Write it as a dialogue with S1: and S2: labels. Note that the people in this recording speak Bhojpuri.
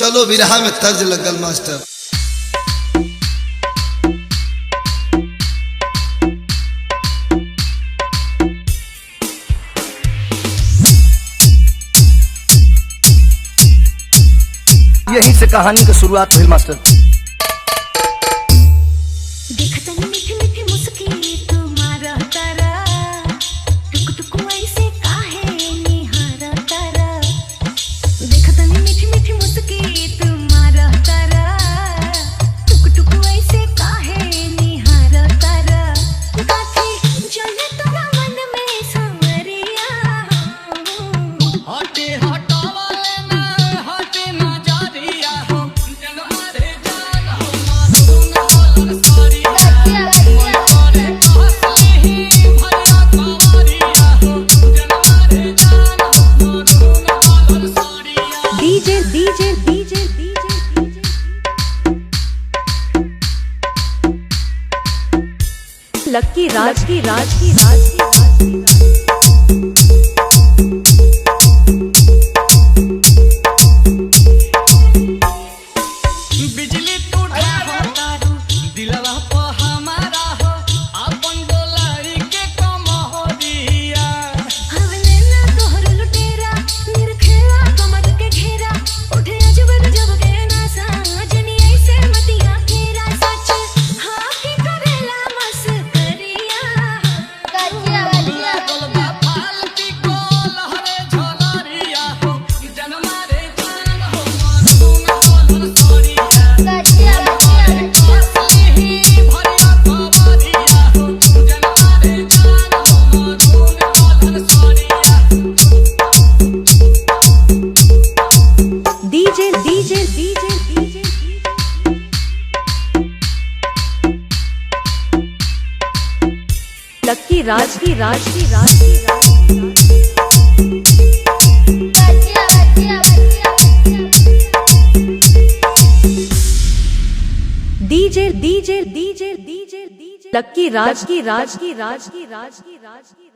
S1: चलो विरहा में तर्ज लगल मास्टर।
S2: यहीं से कहानी की शुरुआत हुई मास्टर।
S3: लक्की राज की
S4: बिजली तू तारू दिलवा पे हमारा हो अपन डोलाई के कमरिया
S5: हवले ना तोहर लुटेरा निरखेला कमर के घेरा उठे अजब गजब के नासा जनी ऐसे मतिया फेरा सच हां की करेला मस्करिया गजिया गजिया
S4: गोलबा फालती को लहरे झलरिया हो जनमा रे जान हो मधुना बोल सरिया
S5: गजिया गजिया
S4: असली भरिया खबरिया हो जनमा रे जान हो मधुना बोल सरिया
S3: डीजे लक्की राज की
S5: गजिया गजिया
S3: डीजे लक्की राज की